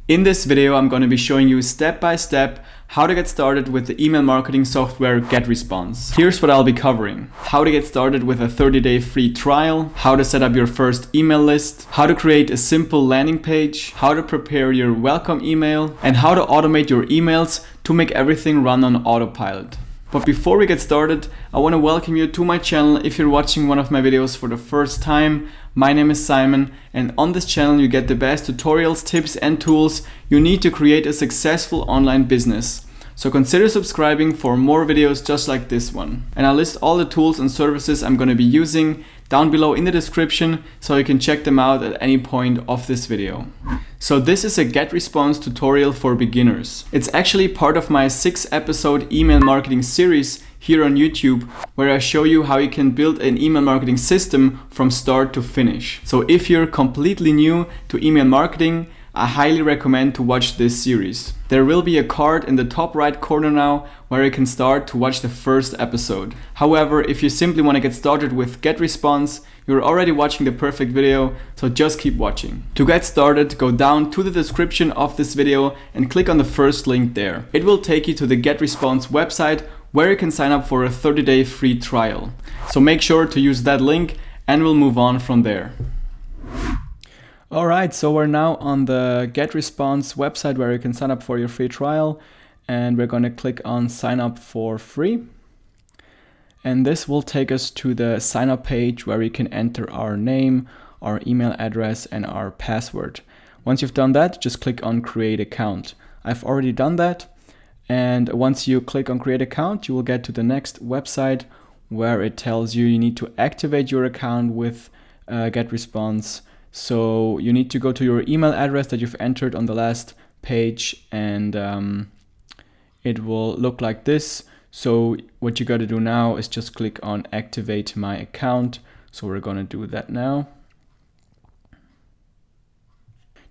In this video, I'm going to be showing you step by step how to get started with the email marketing software GetResponse. Here's what I'll be covering: how to get started with a 30-day free trial, how to set up your first email list, how to create a simple landing page, how to prepare your welcome email, and how to automate your emails to make everything run on autopilot. But before we get started, I want to welcome you to my channel if you're watching one of my videos for the first time. My name is Simon, and on this channel you get the best tutorials, tips and tools you need to create a successful online business. So consider subscribing for more videos just like this one. And I'll list all the tools and services I'm going to be using down below in the description, so you can check them out at any point of this video. So this is a GetResponse tutorial for beginners. It's actually part of my 6-episode email marketing series here on YouTube, where I show you how you can build an email marketing system from start to finish. So if you're completely new to email marketing, I highly recommend to watch this series. There will be a card in the top right corner now where you can start to watch the first episode. However, if you simply want to get started with GetResponse, you're already watching the perfect video, so just keep watching. To get started, go down to the description of this video and click on the first link there. It will take you to the GetResponse website where you can sign up for a 30-day free trial. So make sure to use that link and we'll move on from there. Alright, so we're now on the GetResponse website where you can sign up for your free trial, and we're going to click on sign up for free. And this will take us to the sign up page where we can enter our name, our email address and our password. Once you've done that, just click on create account. I've already done that, and once you click on create account, you will get to the next website where it tells you need to activate your account with GetResponse. So you need to go to your email address that you've entered on the last page, and it will look like this. So what you got to do now is just click on activate my account. So we're going to do that now.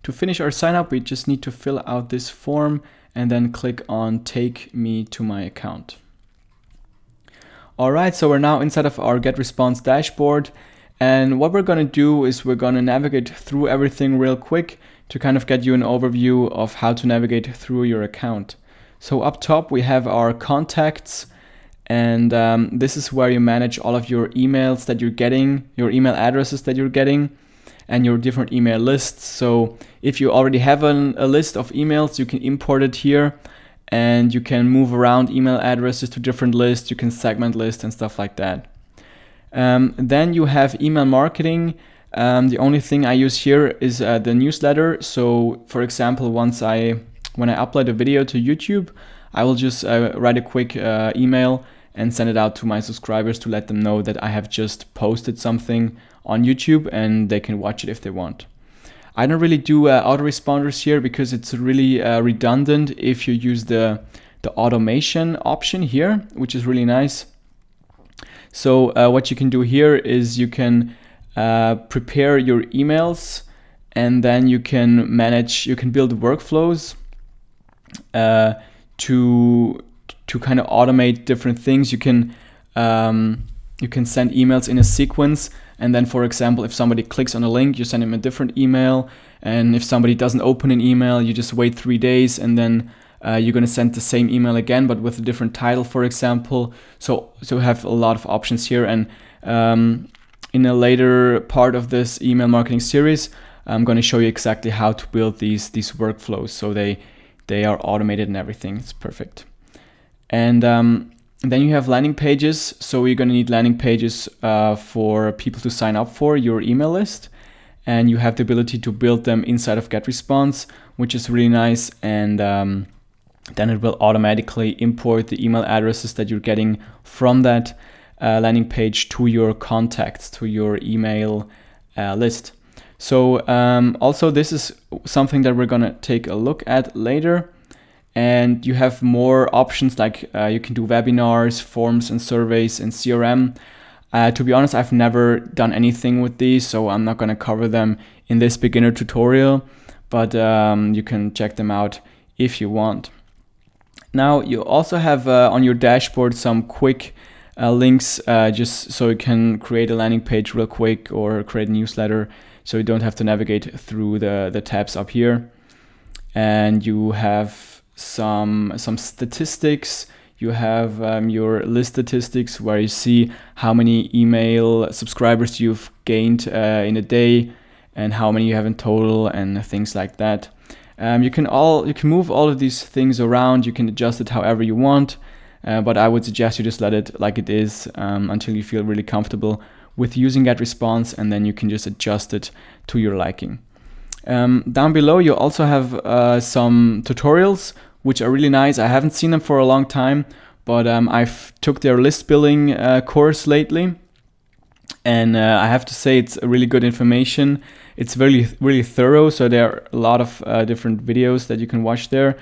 To finish our sign up, we just need to fill out this form and then click on take me to my account. Alright, so we're now inside of our GetResponse dashboard. And what we're going to do is we're going to navigate through everything real quick to kind of get you an overview of how to navigate through your account. So up top we have our contacts, and this is where you manage all of your emails that you're getting, your email addresses that you're getting, and your different email lists. So if you already have a list of emails, you can import it here, and you can move around email addresses to different lists. You can segment lists and stuff like that. Then you have email marketing. The only thing I use here is the newsletter. So for example, when I upload a video to YouTube, I will just write a quick email and send it out to my subscribers to let them know that I have just posted something on YouTube and they can watch it if they want. I don't really do autoresponders here because it's really redundant if you use the automation option here, which is really nice. So what you can do here is you can prepare your emails, and then you can build workflows to kind of automate different things. You can send emails in a sequence, and then for example, if somebody clicks on a link, you send them a different email, and if somebody doesn't open an email, you just wait 3 days, and then you're going to send the same email again, but with a different title, for example. So have a lot of options here. And in a later part of this email marketing series, I'm going to show you exactly how to build these workflows. So they are automated and everything. It's perfect. And then you have landing pages. So you're going to need landing pages for people to sign up for your email list. And you have the ability to build them inside of GetResponse, which is really nice. And then it will automatically import the email addresses that you're getting from that landing page to your contacts, to your email list. So also this is something that we're going to take a look at later. And you have more options, like you can do webinars, forms and surveys, and CRM. To be honest, I've never done anything with these, so I'm not going to cover them in this beginner tutorial, but you can check them out if you want. Now you also have on your dashboard some quick links, just so you can create a landing page real quick or create a newsletter, so you don't have to navigate through the tabs up here. and you have some statistics. You have your list statistics where you see how many email subscribers you've gained in a day and how many you have in total and things like that. You can move all of these things around. You can adjust it however you want, but I would suggest you just let it like it is until you feel really comfortable with using GetResponse, and then you can just adjust it to your liking. Down below you also have some tutorials which are really nice. I haven't seen them for a long time, but I've took their list building course lately, and I have to say it's really good information. It's really thorough, so there are a lot of different videos that you can watch there.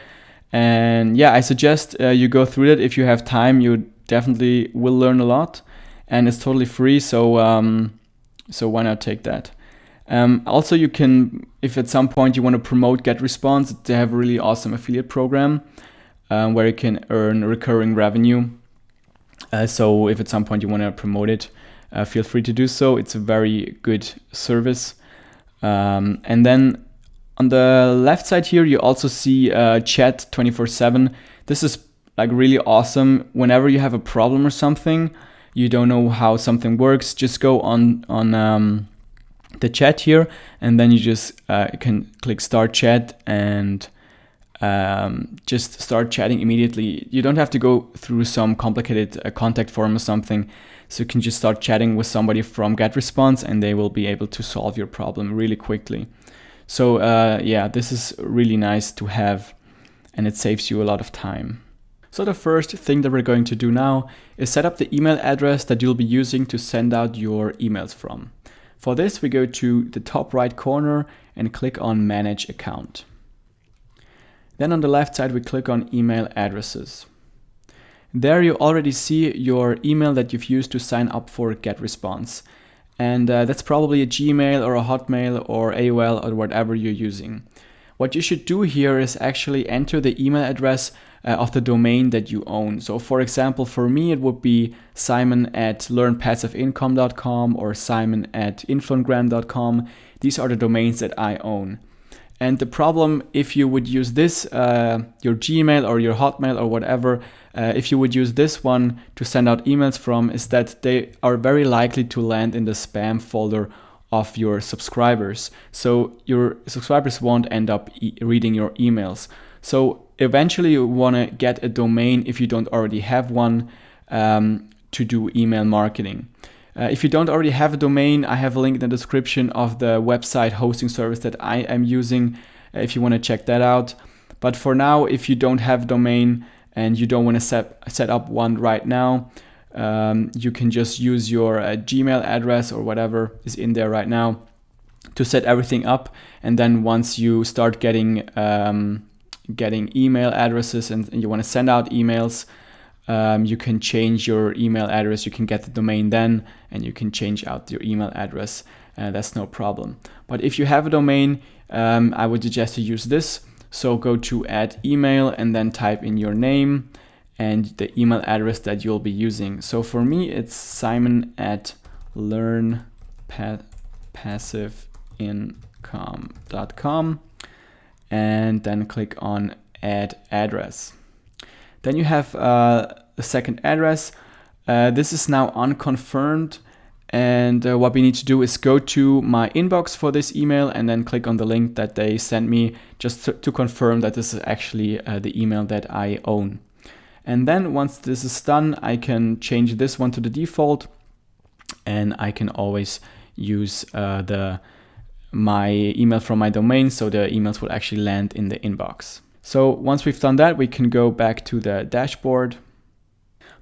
And yeah, I suggest you go through it. If you have time, you definitely will learn a lot, and it's totally free, so why not take that? Also, you can, if at some point you want to promote GetResponse, they have a really awesome affiliate program where you can earn recurring revenue. So if at some point you want to promote it, feel free to do so. It's a very good service. And then on the left side here, you also see chat 24/7. This is like really awesome. Whenever you have a problem or something, you don't know how something works, just go on the chat here, and then you just can click start chat and just start chatting immediately. You don't have to go through some complicated contact form or something. So you can just start chatting with somebody from GetResponse, and they will be able to solve your problem really quickly. So yeah, this is really nice to have, and it saves you a lot of time. So the first thing that we're going to do now is set up the email address that you'll be using to send out your emails from. For this, we go to the top right corner and click on Manage Account. Then on the left side, we click on Email Addresses. There you already see your email that you've used to sign up for GetResponse. And that's probably a Gmail or a Hotmail or AOL or whatever you're using. What you should do here is actually enter the email address of the domain that you own. So for example, for me, it would be simon@learnpassiveincome.com or simon@influengram.com. These are the domains that I own. And the problem, if you would use this, your Gmail or your Hotmail or whatever, if you would use this one to send out emails from, is that they are very likely to land in the spam folder of your subscribers. So your subscribers won't end up reading your emails. So eventually you want to get a domain, if you don't already have one, to do email marketing. If you don't already have a domain, I have a link in the description of the website hosting service that I am using if you want to check that out. But for now, if you don't have a domain and you don't want to set up one right now, you can just use your Gmail address or whatever is in there right now to set everything up. And then once you start getting email addresses and you want to send out emails, you can change your email address. You can get the domain then, and you can change out your email address. That's no problem. But if you have a domain, I would suggest you use this. So go to add email and then type in your name and the email address that you'll be using. So for me, it's simon@learnpassiveincome.com, and then click on add address. Then you have the second address. This is now unconfirmed, and what we need to do is go to my inbox for this email and then click on the link that they sent me just to confirm that this is actually the email that I own. And then once this is done, I can change this one to the default, and I can always use my email from my domain, so the emails will actually land in the inbox. So once we've done that, we can go back to the dashboard.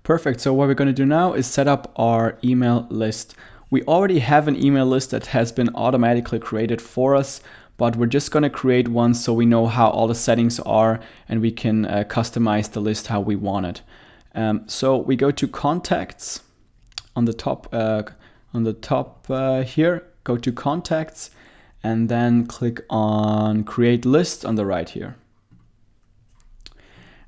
Perfect. So what we're going to do now is set up our email list. We already have an email list that has been automatically created for us, but we're just going to create one so we know how all the settings are and we can customize the list how we want it. So we go to contacts on the top here, go to contacts, and then click on create list on the right here.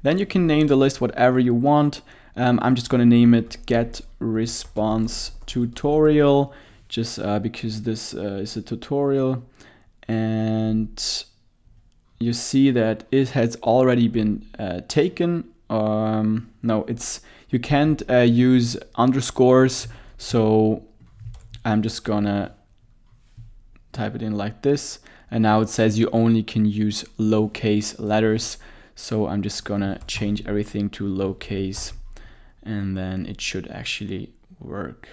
Then you can name the list whatever you want. I'm just going to name it GetResponse Tutorial, just because this is a tutorial. And you see that it has already been taken. No, you can't use underscores, so I'm just gonna type it in like this, and now it says you only can use lowercase letters, so I'm just gonna change everything to lowercase, and then it should actually work.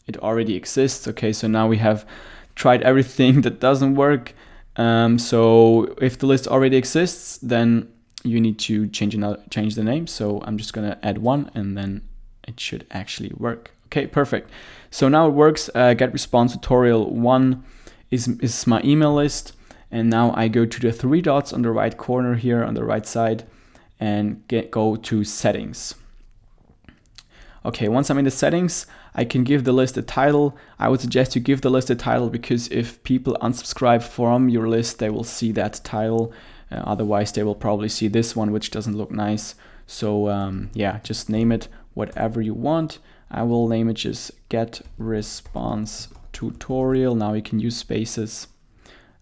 It already exists. Okay, so now we have tried everything that doesn't work. So if the list already exists, then you need to change the name. So I'm just gonna add one, and then it should actually work. Okay, perfect. So now it works. GetResponse tutorial 1 is my email list, and now I go to the 3 dots on the right corner here on the right side and go to settings. Okay, once I'm in the settings, I can give the list a title. I would suggest you give the list a title, because if people unsubscribe from your list, they will see that title. Otherwise, they will probably see this one, which doesn't look nice. So yeah, just name it whatever you want. I will name it just GetResponse tutorial. Now you can use spaces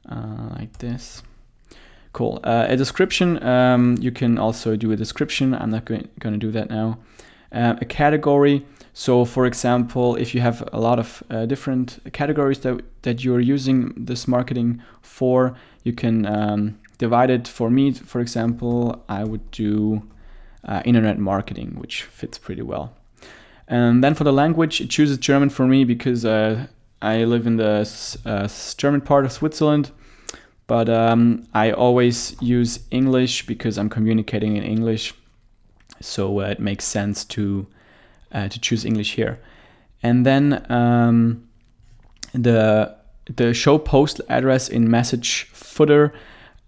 like this. Cool. A description, you can also do a description. I'm not going to do that now. A category. So for example, if you have a lot of different categories that you're using this marketing for, you can divide it. For me, for example, I would do internet marketing, which fits pretty well. And then for the language, it chooses German for me, because I live in the German part of Switzerland, but I always use English because I'm communicating in English. So it makes sense to choose English here. And then the show post address in message footer.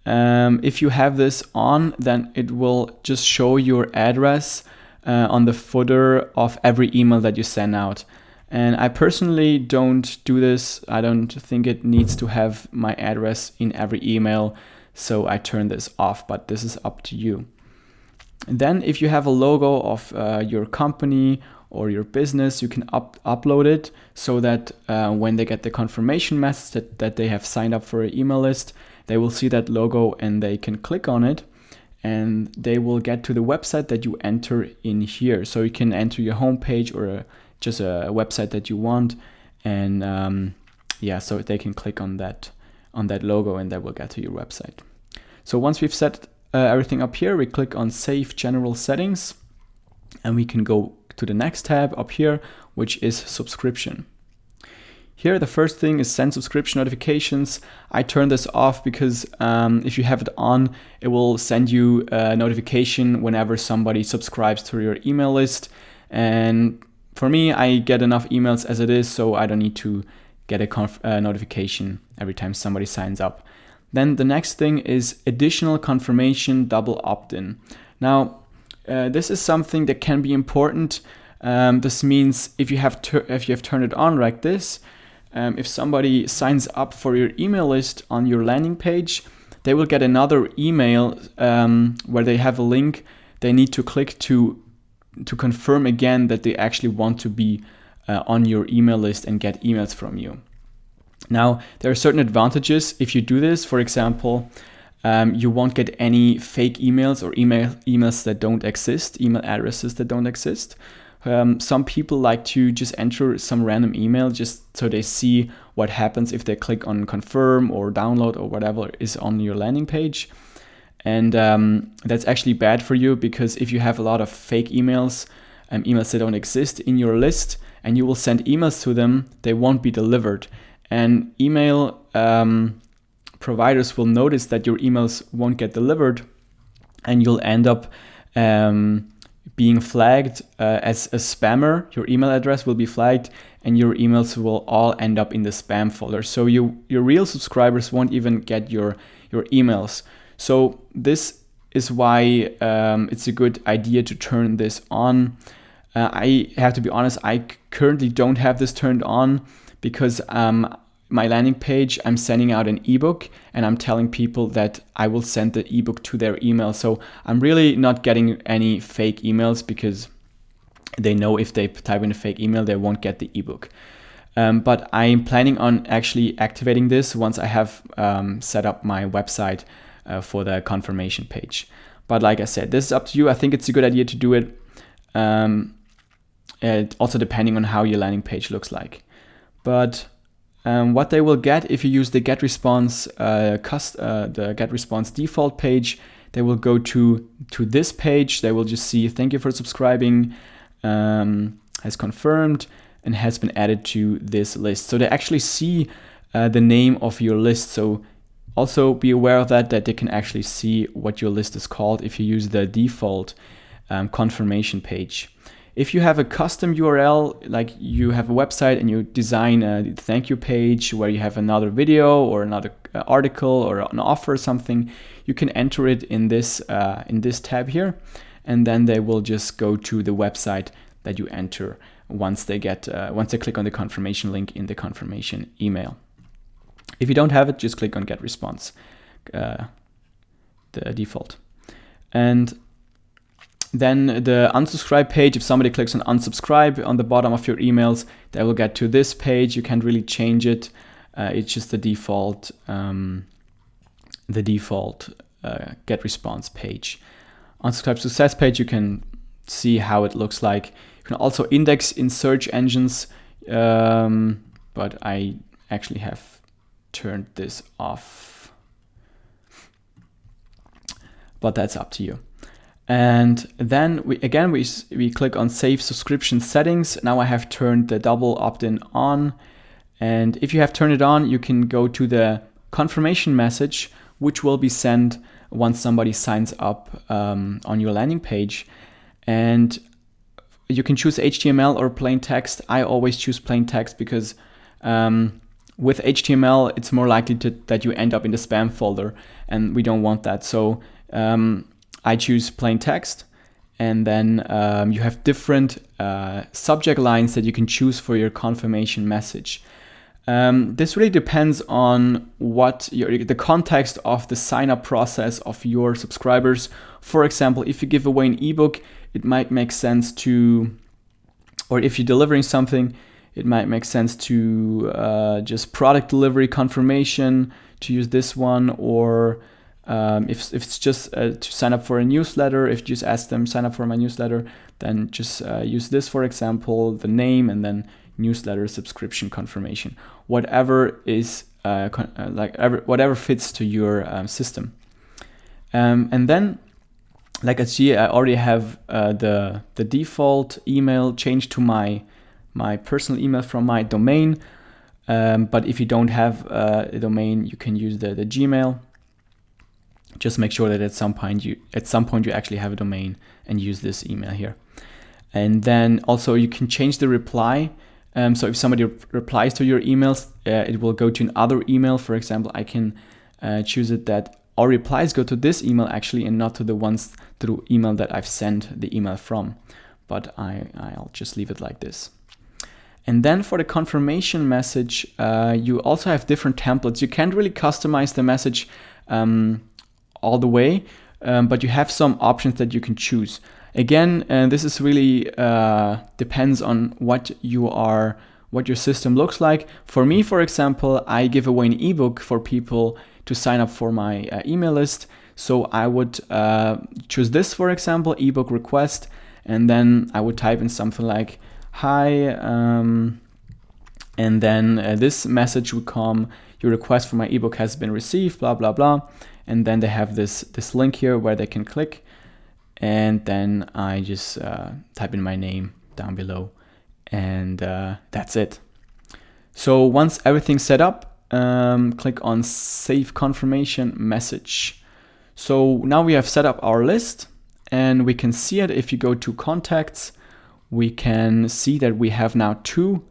If you have this on, then it will just show your address on the footer of every email that you send out. And I personally don't do this. I don't think it needs to have my address in every email, so I turn this off, but this is up to you. And then if you have a logo of your company or your business, you can upload it, so that when they get the confirmation message that they have signed up for an email list, they will see that logo and they can click on it, and they will get to the website that you enter in here. So you can enter your homepage or just a website that you want, and yeah, so they can click on that logo and they will get to your website. So once we've set everything up here, we click on Save General Settings, and we can go to the next tab up here, which is Subscription. Here, the first thing is Send Subscription Notifications. I turn this off because if you have it on, it will send you a notification whenever somebody subscribes to your email list. And for me, I get enough emails as it is, so I don't need to get a notification every time somebody signs up. Then the next thing is Additional Confirmation Double Opt-in. Now, this is something that can be important. This means if you have turned it on like this, if somebody signs up for your email list on your landing page, they will get another email where they have a link they need to click to confirm again that they actually want to be on your email list and get emails from you. Now, there are certain advantages if you do this. For example, you won't get any fake emails or emails that don't exist, email addresses that don't exist. Some people like to just enter some random email just so they see what happens if they click on confirm or download or whatever is on your landing page. And that's actually bad for you, because if you have a lot of fake emails, emails that don't exist in your list, and you will send emails to them, they won't be delivered. And email providers will notice that your emails won't get delivered, and you'll end up being flagged as a spammer. Your email address will be flagged, and your emails will all end up in the spam folder. So your real subscribers won't even get your emails. So this is why it's a good idea to turn this on. I have to be honest, I currently don't have this turned on because my landing page, I'm sending out an ebook and I'm telling people that I will send the ebook to their email. So I'm really not getting any fake emails because they know if they type in a fake email, they won't get the ebook. But I'm planning on actually activating this once I have set up my website for the confirmation page. But like I said, this is up to you. I think it's a good idea to do it. Also depending on how your landing page looks like. But what they will get if you use the GetResponse the GetResponse default page, they will go to this page. They will just see thank you for subscribing, has confirmed and has been added to this list. So they actually see the name of your list. So also be aware of that they can actually see what your list is called if you use the default confirmation page. If you have a custom URL, like you have a website and you design a thank you page where you have another video or another article or an offer or something, you can enter it in this tab here, and then they will just go to the website that you enter once they click on the confirmation link in the confirmation email. If you don't have it, just click on GetResponse, the default. And then the unsubscribe page, if somebody clicks on unsubscribe on the bottom of your emails, they will get to this page. You can't really change it. It's just the default GetResponse page. Unsubscribe success page, you can see how it looks like. You can also index in search engines, but I actually have turned this off. But that's up to you. And then we click on Save Subscription Settings. Now I have turned the double opt-in on. And if you have turned it on, you can go to the confirmation message, which will be sent once somebody signs up on your landing page. And you can choose HTML or plain text. I always choose plain text because with HTML, it's more likely that you end up in the spam folder, and we don't want that. So I choose plain text, and then you have different subject lines that you can choose for your confirmation message. This really depends on what the context of the sign-up process of your subscribers. For example, if you give away an ebook, it might make sense to, or if you're delivering something, it might make sense to just product delivery confirmation to use this one, or if it's just to sign up for a newsletter, if you just ask them sign up for my newsletter, then just use this, for example, the name and then newsletter subscription confirmation. Whatever is whatever fits to your system. And then, like I see, I already have the default email changed to my personal email from my domain. But if you don't have a domain, you can use the Gmail. Just make sure that at some point you actually have a domain and use this email here. And then also you can change the reply. So if somebody replies to your emails, it will go to another email. For example, I can choose it that all replies go to this email actually, and not to the ones through email that I've sent the email from. But I'll just leave it like this. And then for the confirmation message, you also have different templates. You can't really customize the message all the way, but you have some options that you can choose. Again, this is really depends on what your system looks like. For me, for example, I give away an ebook for people to sign up for my email list. So I would choose this, for example, ebook request, and then I would type in something like, hi, and then this message would come, your request for my ebook has been received, blah, blah, blah. And then they have this link here where they can click. And then I just type in my name down below, and that's it. So once everything's set up, click on Save Confirmation Message. So now we have set up our list, and we can see it. If you go to Contacts, we can see that we have now 2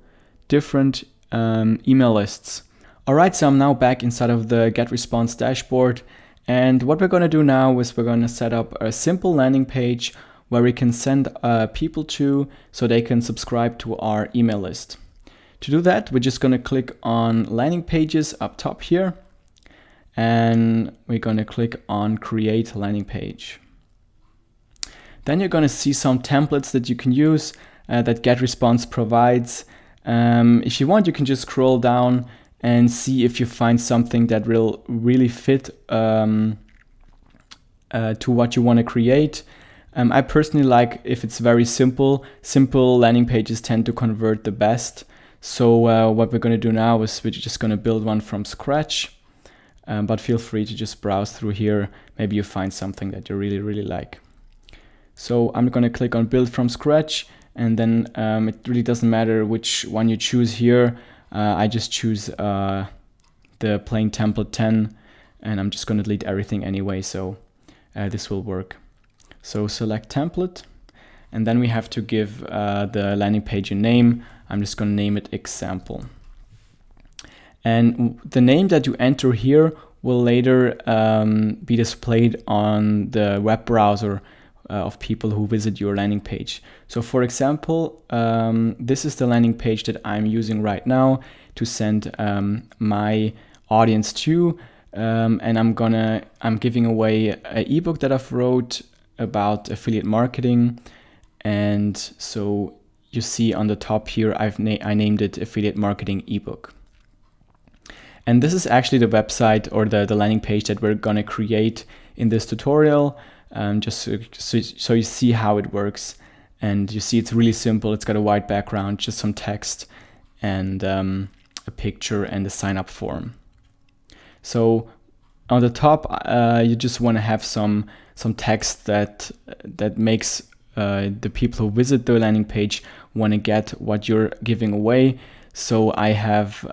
different email lists. All right, so I'm now back inside of the GetResponse dashboard. And what we're going to do now is we're going to set up a simple landing page where we can send people to so they can subscribe to our email list. To do that, we're just going to click on landing pages up top here, and we're going to click on create landing page. Then you're going to see some templates that you can use that GetResponse provides. If you want, you can just scroll down and see if you find something that will really fit to what you want to create. I personally like if it's very simple. Simple landing pages tend to convert the best. So what we're going to do now is we're just going to build one from scratch. But feel free to just browse through here. Maybe you find something that you really, really like. So I'm going to click on build from scratch, and then it really doesn't matter which one you choose here. I just choose the plain template 10, and I'm just going to delete everything anyway, so this will work. So select template, and then we have to give the landing page a name. I'm just going to name it example. And the name that you enter here will later be displayed on the web browser of people who visit your landing page. So for example, this is the landing page that I'm using right now to send my audience to, and I'm giving away an ebook that I've wrote about affiliate marketing. And so you see on the top here, I named it affiliate marketing ebook. And this is actually the website or the landing page that we're gonna create in this tutorial, just so you see how it works. And you see it's really simple. It's got a white background, just some text and a picture and a sign up form. So on the top, you just want to have some text that makes the people who visit the landing page want to get what you're giving away. So I have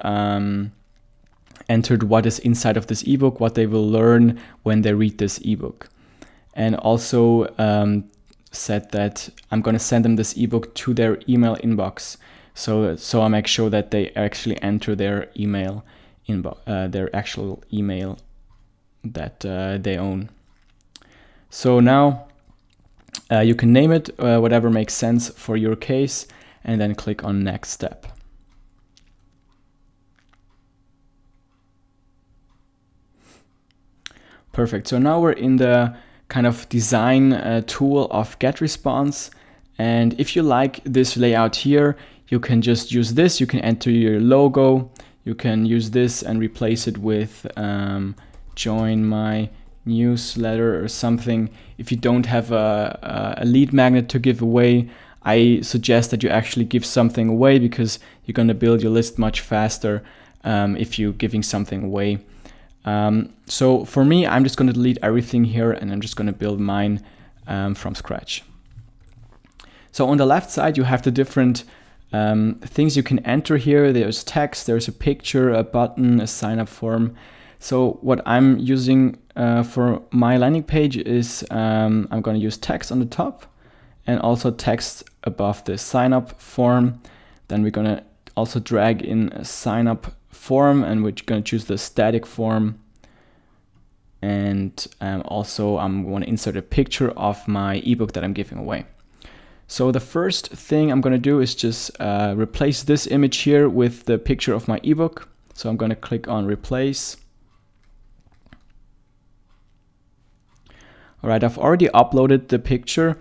entered what is inside of this ebook, what they will learn when they read this ebook, and also said that I'm going to send them this ebook to their email inbox. So I make sure that they actually enter their email inbox, their actual email that they own. So now you can name it whatever makes sense for your case, and then click on next step. Perfect. So now we're in the kind of design tool of GetResponse. And if you like this layout here, you can just use this. You can enter your logo. You can use this and replace it with join my newsletter or something. If you don't have a lead magnet to give away, I suggest that you actually give something away, because you're going to build your list much faster if you're giving something away. So for me, I'm just going to delete everything here, and I'm just going to build mine from scratch. So on the left side, you have the different things you can enter here. There's text, there's a picture, a button, a sign up form. So what I'm using for my landing page is I'm going to use text on the top and also text above the sign up form. Then we're going to also drag in a sign up form, and we're going to choose the static form. And also I'm going to insert a picture of my ebook that I'm giving away. So the first thing I'm going to do is just replace this image here with the picture of my ebook. So I'm going to click on replace. All right, I've already uploaded the picture.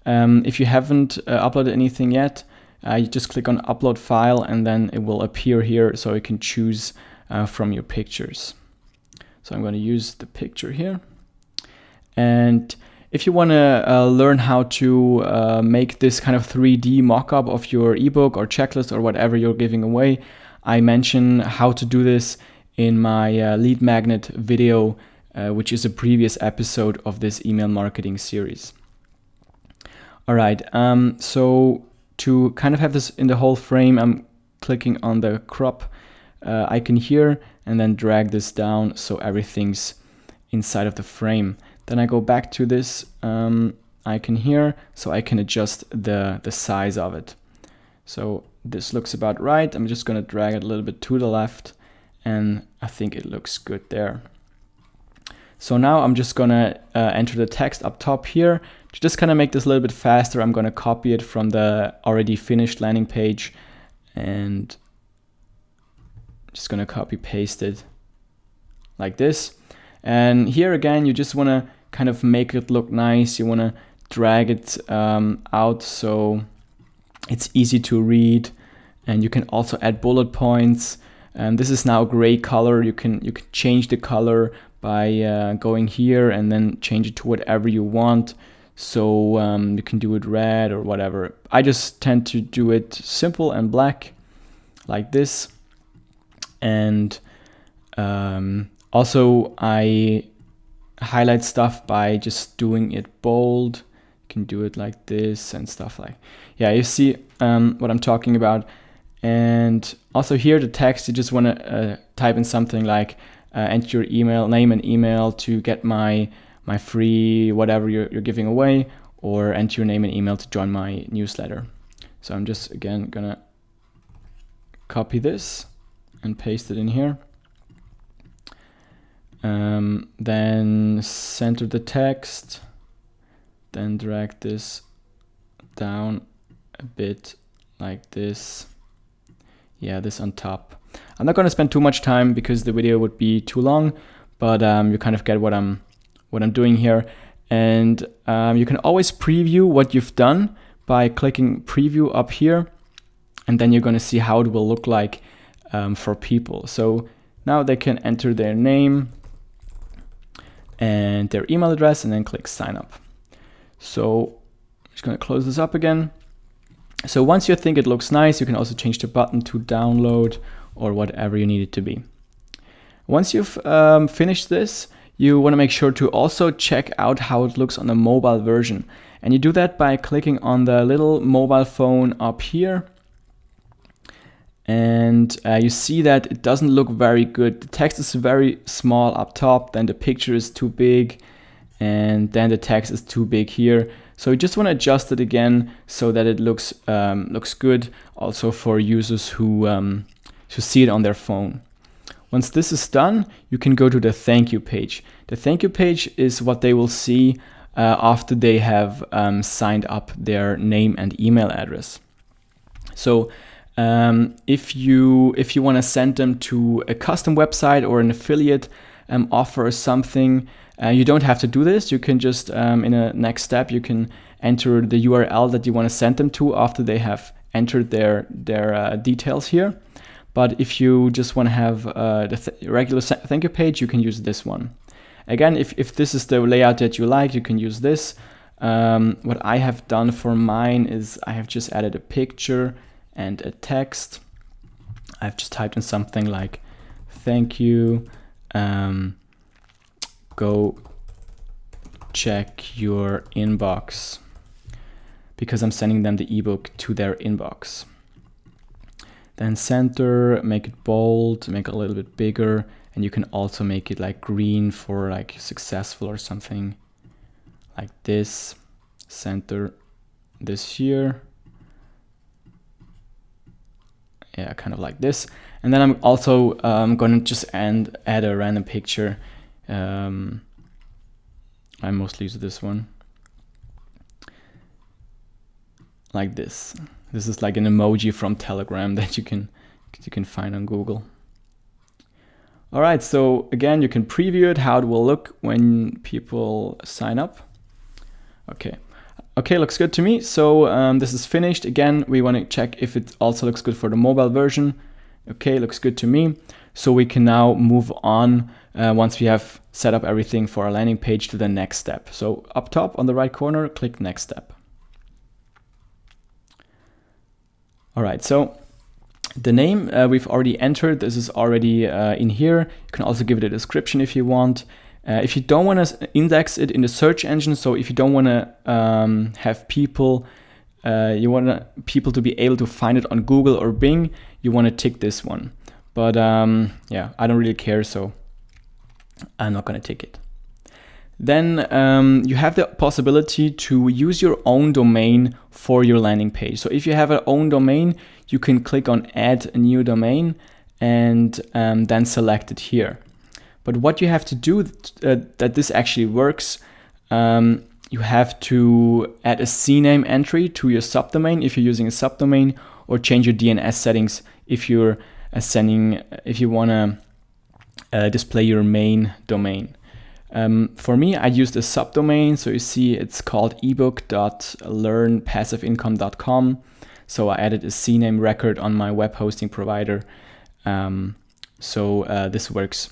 If you haven't uploaded anything yet, you just click on upload file, and then it will appear here, so you can choose from your pictures. So I'm going to use the picture here. And if you want to learn how to make this kind of 3D mock-up of your ebook or checklist or whatever you're giving away, I mention how to do this in my lead magnet video, which is a previous episode of this email marketing series. All right, so to kind of have this in the whole frame, I'm clicking on the crop icon here and then drag this down so everything's inside of the frame. Then I go back to this icon here so I can adjust the size of it. So this looks about right. I'm just going to drag it a little bit to the left, and I think it looks good there. So now I'm just going to enter the text up top here. To just kind of make this a little bit faster, I'm going to copy it from the already finished landing page, and just going to copy paste it like this. And here again, you just want to kind of make it look nice. You want to drag it out so it's easy to read, and you can also add bullet points. And this is now a gray color. You can change the color by going here and then change it to whatever you want. So you can do it red or whatever. I just tend to do it simple and black like this. And also I highlight stuff by just doing it bold. You can do it like this and stuff like, yeah, you see what I'm talking about. And also here the text, you just want to type in something like enter your email, name and email to get my free whatever you're giving away, or enter your name and email to join my newsletter. So I'm just again gonna copy this and paste it in here. Then center the text, then drag this down a bit like this. Yeah, this on top. I'm not going to spend too much time because the video would be too long, but you kind of get what I'm doing here. And you can always preview what you've done by clicking preview up here, and then you're going to see how it will look like for people. So now they can enter their name and their email address and then click sign up. So I'm just going to close this up again. So once you think it looks nice, you can also change the button to download or whatever you need it to be. Once you've finished this, you want to make sure to also check out how it looks on the mobile version. And you do that by clicking on the little mobile phone up here. And you see that it doesn't look very good. The text is very small up top, then the picture is too big, and then the text is too big here. So you just want to adjust it again so that it looks good also for users who see it on their phone. Once this is done, you can go to the thank you page. The thank you page is what they will see after they have signed up their name and email address. So if you want to send them to a custom website or an affiliate offer or something, you don't have to do this. You can just, in a next step, you can enter the URL that you want to send them to after they have entered their details here. But if you just want to have the regular thank you page, you can use this one. Again, if this is the layout that you like, you can use this. What I have done for mine is I have just added a picture and a text. I've just typed in something like, thank you, go check your inbox, because I'm sending them the ebook to their inbox. Then center, make it bold, make it a little bit bigger, and you can also make it like green for like successful or something like this. Center this here. Yeah, kind of like this. And then I'm also going to just add a random picture. I mostly use this one. Like this. This is like an emoji from Telegram that you can find on Google. All right, so again, you can preview it, how it will look when people sign up. Okay, looks good to me. So this is finished. Again, we want to check if it also looks good for the mobile version. Okay, looks good to me. So we can now move on once we have set up everything for our landing page to the next step. So up top on the right corner, click next step. All right, so the name we've already entered. This is already in here. You can also give it a description if you want. If you don't want to index it in the search engine, so if you don't want to have people, you want people to be able to find it on Google or Bing, you want to tick this one. But yeah, I don't really care, so I'm not going to tick it. Then you have the possibility to use your own domain for your landing page. So if you have an own domain, you can click on add a new domain and then select it here. But what you have to do that this actually works, you have to add a CNAME entry to your subdomain if you're using a subdomain, or change your DNS settings if you're if you want to display your main domain. For me, I used a subdomain, so you see it's called ebook.learnpassiveincome.com. So I added a CNAME record on my web hosting provider. So this works.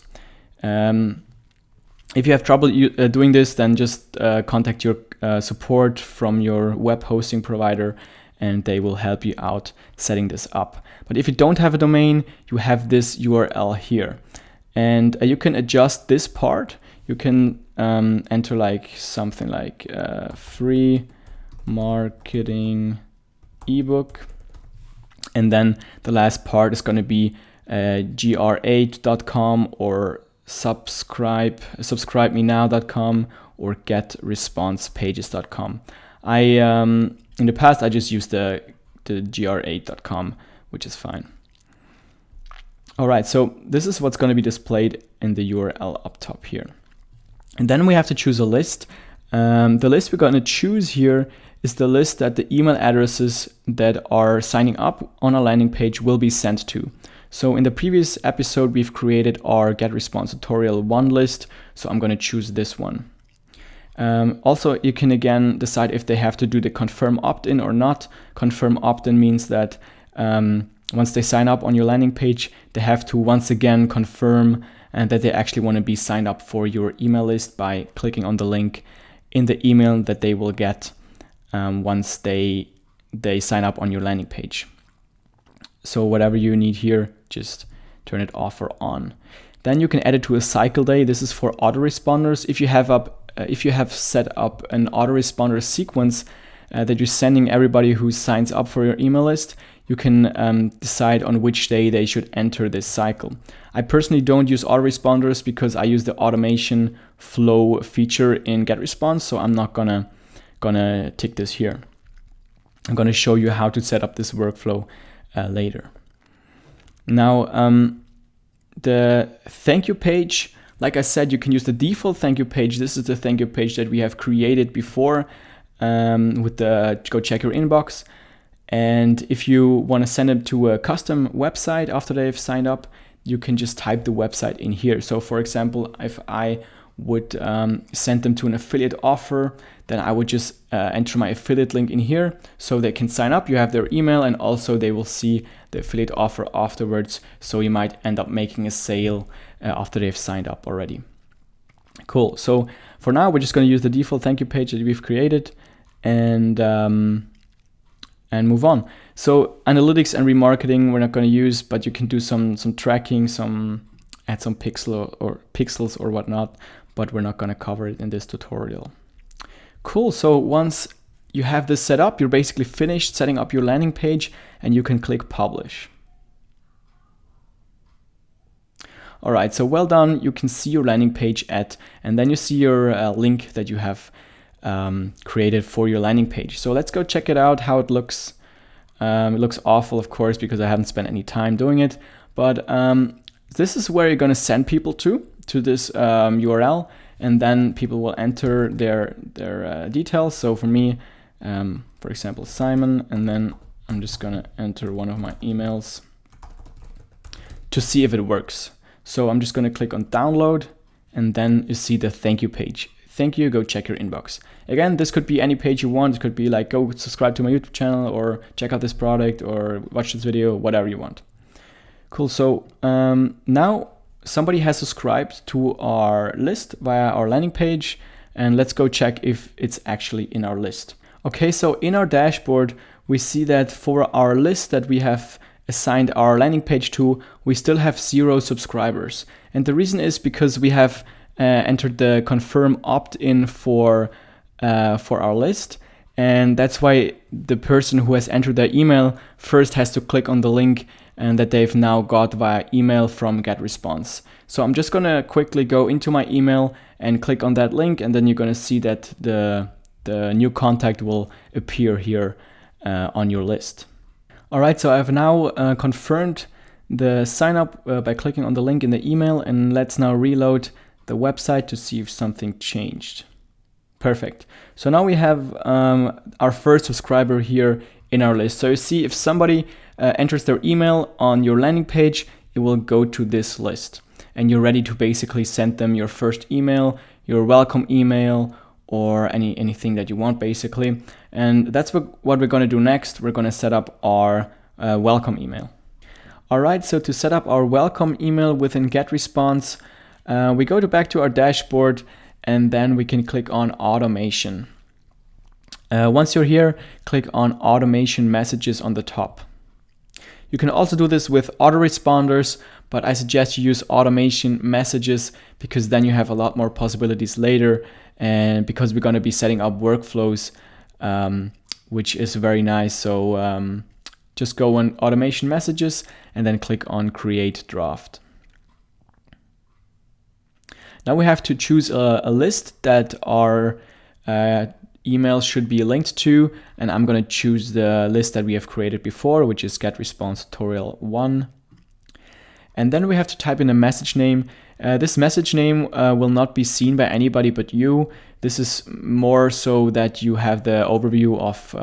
If you have trouble doing this, then just contact your support from your web hosting provider, and they will help you out setting this up. But if you don't have a domain, you have this URL here, and you can adjust this part. You can enter like something like free marketing ebook, and then the last part is going to be gr8.com or subscribemenow.com or GetResponsePages.com. In the past I just used the gr8.com, which is fine. All right, so this is what's going to be displayed in the URL up top here. And then we have to choose a list. The list we're going to choose here is the list that the email addresses that are signing up on a landing page will be sent to. So in the previous episode, we've created our GetResponse tutorial 1 list. So I'm going to choose this one. Also, you can again decide if they have to do the confirm opt-in or not. Confirm opt-in means that once they sign up on your landing page, they have to once again confirm and that they actually want to be signed up for your email list by clicking on the link in the email that they will get once they sign up on your landing page. So whatever you need here, just turn it off or on. Then you can add it to a cycle day. This is for autoresponders. If you have set up an autoresponder sequence that you're sending everybody who signs up for your email list, you can decide on which day they should enter this cycle. I personally don't use autoresponders because I use the automation flow feature in GetResponse, so I'm not gonna tick this here. I'm gonna show you how to set up this workflow later. Now, the thank you page, like I said, you can use the default thank you page. This is the thank you page that we have created before with the go check your inbox. And if you want to send them to a custom website after they've signed up, you can just type the website in here. So for example, if I would send them to an affiliate offer, then I would just enter my affiliate link in here so they can sign up. You have their email and also they will see the affiliate offer afterwards. So you might end up making a sale after they've signed up already. Cool. So for now, we're just going to use the default thank you page that we've created and move on. So analytics and remarketing we're not going to use, but you can do some tracking, add some pixels or whatnot, but we're not going to cover it in this tutorial. Cool. So once you have this set up, you're basically finished setting up your landing page and you can click publish. All right, so well done. You can see your landing page and then you see your link that you have created for your landing page. So let's go check it out, how it looks. It looks awful, of course, because I haven't spent any time doing it. But this is where you're going to send people to this URL, and then people will enter their details. So for me, for example, Simon, and then I'm just going to enter one of my emails to see if it works. So I'm just going to click on download, and then you see the thank you page. Thank you, go check your inbox. Again, this could be any page you want. It could be like, go subscribe to my YouTube channel or check out this product or watch this video, whatever you want. Cool, so now somebody has subscribed to our list via our landing page, and let's go check if it's actually in our list. Okay, so in our dashboard, we see that for our list that we have assigned our landing page to, we still have 0 subscribers. And the reason is because we have entered the confirm opt-in for our list, and that's why the person who has entered their email first has to click on the link and that they've now got via email from GetResponse. So I'm just gonna quickly go into my email and click on that link, and then you're gonna see that the new contact will appear here on your list. All right, so I've now confirmed the sign up by clicking on the link in the email, and let's now reload the website to see if something changed. Perfect. So now we have our first subscriber here in our list. So you see if somebody enters their email on your landing page, it will go to this list, and you're ready to basically send them your first email, your welcome email, or anything that you want basically. And that's what we're going to do next. We're going to set up our welcome email. All right, so to set up our welcome email within GetResponse, We go back to our dashboard, and then we can click on automation. Once you're here, click on automation messages on the top. You can also do this with autoresponders, but I suggest you use automation messages because then you have a lot more possibilities later, and because we're going to be setting up workflows, which is very nice. So just go on automation messages and then click on create draft. Now we have to choose a list that our emails should be linked to, and I'm going to choose the list that we have created before, which is GetResponse Tutorial 1. And then we have to type in a message name. This message name will not be seen by anybody but you. This is more so that you have the overview of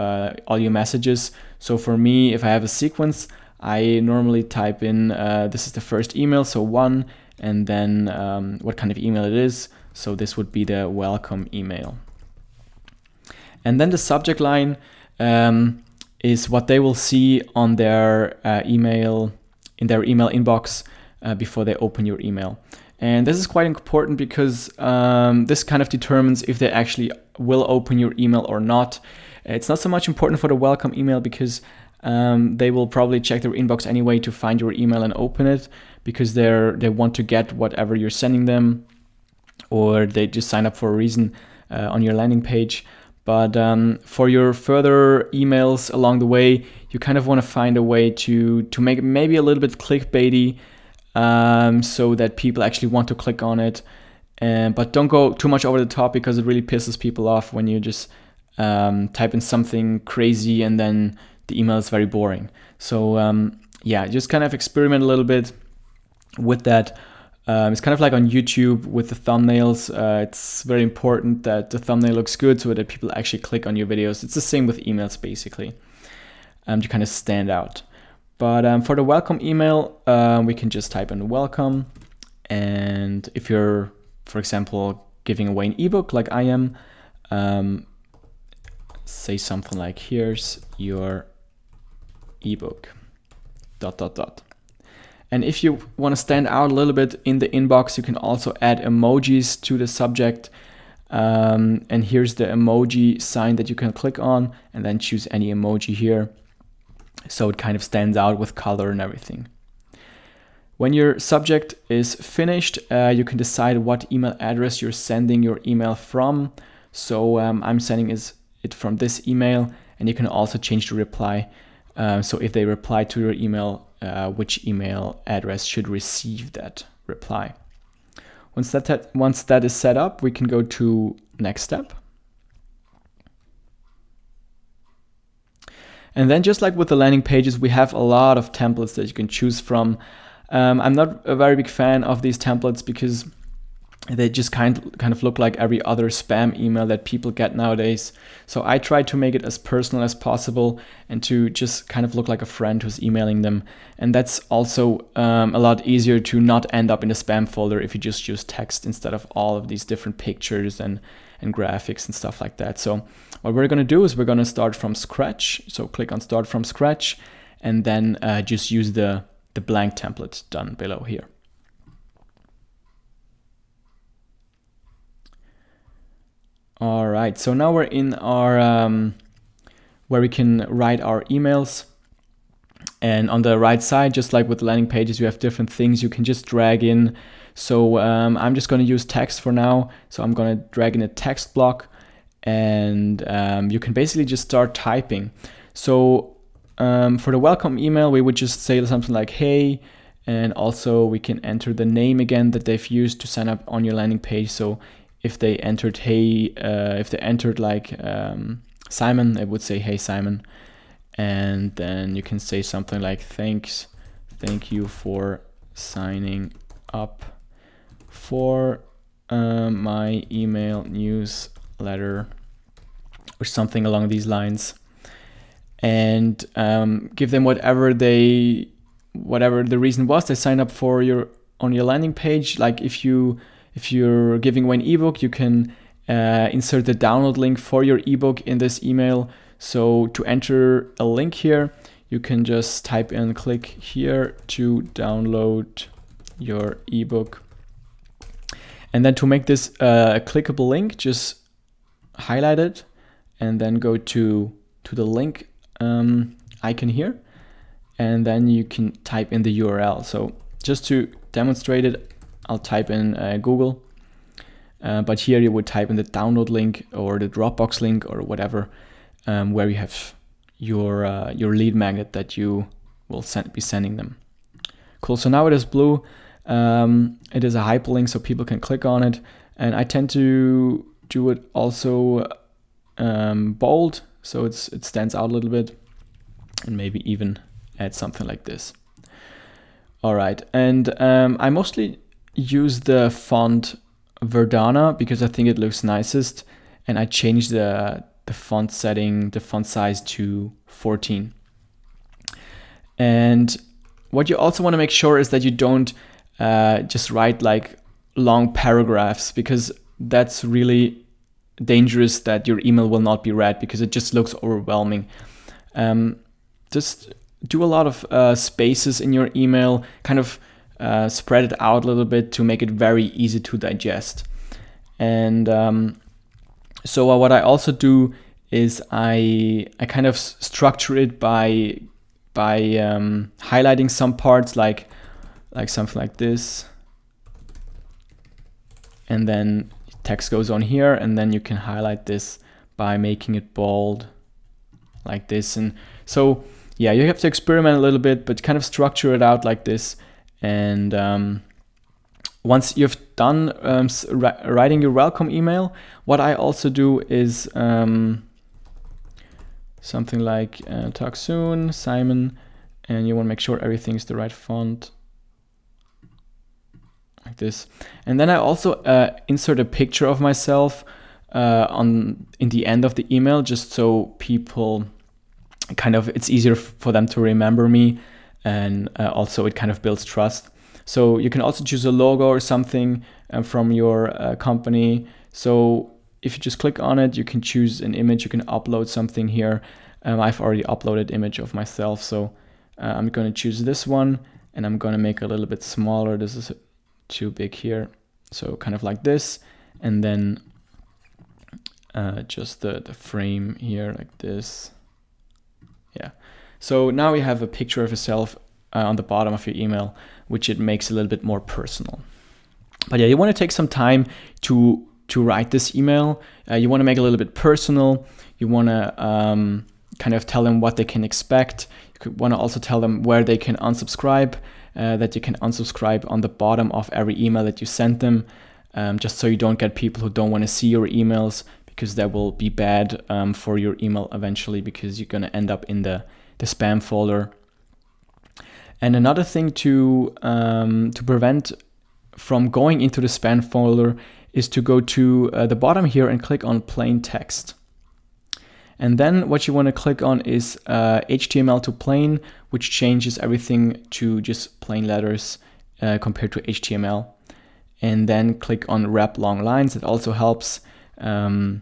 all your messages. So for me, if I have a sequence, I normally type in this is the first email, so 1, and then what kind of email it is. So this would be the welcome email. And then the subject line is what they will see on their email, in their email inbox before they open your email. And this is quite important because this kind of determines if they actually will open your email or not. It's not so much important for the welcome email because they will probably check their inbox anyway to find your email and open it, because they want to get whatever you're sending them, or they just sign up for a reason on your landing page. But for your further emails along the way, you kind of want to find a way to make it maybe a little bit clickbaity, so that people actually want to click on it. But don't go too much over the top, because it really pisses people off when you just type in something crazy and then the email is very boring. So yeah, just kind of experiment a little bit with that. It's kind of like on YouTube with the thumbnails. It's very important that the thumbnail looks good so that people actually click on your videos. It's the same with emails, basically, to kind of stand out. But for the welcome email, we can just type in welcome. And if you're, for example, giving away an ebook like I am, say something like, here's your ebook, ... And if you want to stand out a little bit in the inbox, you can also add emojis to the subject. And here's the emoji sign that you can click on, and then choose any emoji here, so it kind of stands out with color and everything. When your subject is finished, you can decide what email address you're sending your email from. So I'm sending it from this email, and you can also change the reply. So if they reply to your email, which email address should receive that reply. Once that is set up, we can go to next step. And then, just like with the landing pages, we have a lot of templates that you can choose from. I'm not a very big fan of these templates because they just kind of look like every other spam email that people get nowadays. So I try to make it as personal as possible and to just kind of look like a friend who's emailing them. And that's also a lot easier to not end up in the spam folder if you just use text instead of all of these different pictures and graphics and stuff like that. So what we're going to do is we're going to start from scratch. So click on start from scratch, and then just use the blank template done below here. All right, so now we're in our where we can write our emails. And on the right side, just like with landing pages, you have different things you can just drag in. So I'm just going to use text for now. So I'm going to drag in a text block, and you can basically just start typing. So for the welcome email, we would just say something like, hey, and also we can enter the name again that they've used to sign up on your landing page. So if they entered like Simon, it would say, hey Simon. And then you can say something like, thank you for signing up for my email newsletter, or something along these lines. And give them whatever the reason was they signed up on your landing page. Like if you're giving away an ebook, you can insert the download link for your ebook in this email. So to enter a link here, you can just type in, click here to download your ebook. And then to make this a clickable link, just highlight it and then go to the link icon here. And then you can type in the URL. So just to demonstrate it, I'll type in Google. But here you would type in the download link or the Dropbox link or whatever, where you have your lead magnet that you will be sending them. Cool, so now it is blue. It is a hyperlink so people can click on it. And I tend to do it also bold, so it stands out a little bit, and maybe even add something like this. All right, and I mostly use the font Verdana because I think it looks nicest, and I changed the font setting, the font size to 14. And what you also want to make sure is that you don't just write like long paragraphs, because that's really dangerous, that your email will not be read because it just looks overwhelming. Just do a lot of spaces in your email, kind of spread it out a little bit to make it very easy to digest. And so what I also do is I kind of structure it by highlighting some parts, like something like this, and then text goes on here, and then you can highlight this by making it bold like this. And so yeah, you have to experiment a little bit, but kind of structure it out like this. And once you've done writing your welcome email, what I also do is something like talk soon, Simon, and you want to make sure everything's the right font, like this. And then I also insert a picture of myself in the end of the email, just so people it's easier for them to remember me, and also it kind of builds trust. So you can also choose a logo or something from your company. So if you just click on it, you can choose an image, you can upload something here. I've already uploaded image of myself, so I'm going to choose this one, and I'm going to make it a little bit smaller. This is too big here, so kind of like this, and then just the frame here like this. Yeah, so now you have a picture of yourself on the bottom of your email, which it makes a little bit more personal. But yeah, you want to take some time to write this email. You want to make it a little bit personal. You want to kind of tell them what they can expect. You want to also tell them where they can unsubscribe, that you can unsubscribe on the bottom of every email that you send them, just so you don't get people who don't want to see your emails, because that will be bad for your email eventually, because you're going to end up in the spam folder. And another thing to prevent from going into the spam folder is to go to the bottom here and click on plain text. And then what you want to click on is HTML to plain, which changes everything to just plain letters compared to HTML. And then click on wrap long lines. It also helps to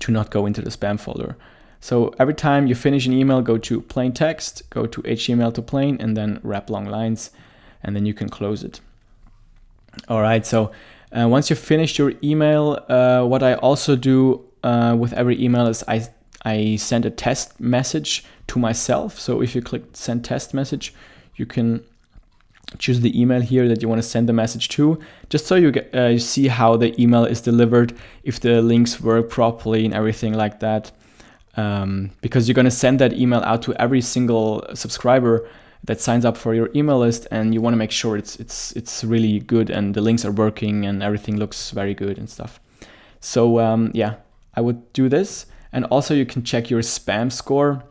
not go into the spam folder. So every time you finish an email, go to plain text, go to HTML to plain, and then wrap long lines, and then you can close it. All right, so once you've finished your email, what I also do with every email is I send a test message to myself. So if you click send test message, you can choose the email here that you want to send the message to, just so you see how the email is delivered, if the links work properly and everything like that. Because you're going to send that email out to every single subscriber that signs up for your email list, and you want to make sure it's really good and the links are working and everything looks very good and stuff. So yeah, I would do this. And also you can check your spam score.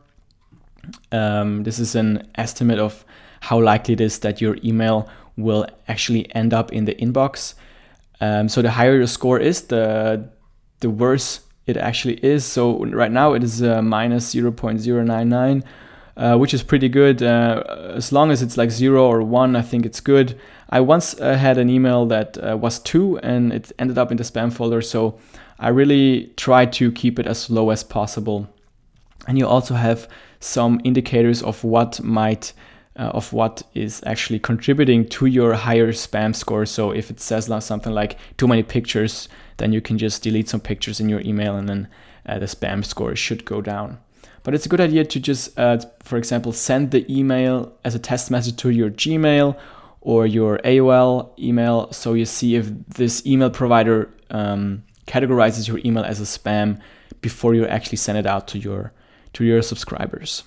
This is an estimate of how likely it is that your email will actually end up in the inbox. So the higher your score is, the worse it actually is. So right now it is minus 0.099, which is pretty good. As long as it's like 0 or 1, I think it's good. I once had an email that was 2 and it ended up in the spam folder. So I really try to keep it as low as possible. And you also have some indicators of what might of what is actually contributing to your higher spam score. So if it says something like too many pictures, then you can just delete some pictures in your email, and then the spam score should go down. But it's a good idea to just, for example, send the email as a test message to your Gmail or your AOL email, so you see if this email provider categorizes your email as a spam before you actually send it out to your subscribers.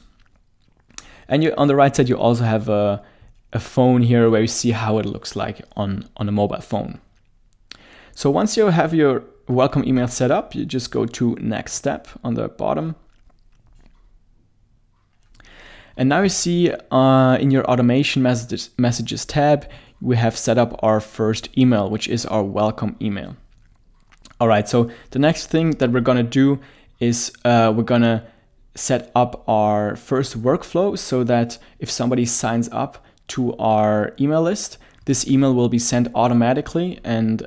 And on the right side, you also have a phone here where you see how it looks like on a mobile phone. So once you have your welcome email set up, you just go to next step on the bottom. And now you see in your automation messages tab, we have set up our first email, which is our welcome email. All right, so the next thing that we're gonna do is we're gonna set up our first workflow so that if somebody signs up to our email list, this email will be sent automatically and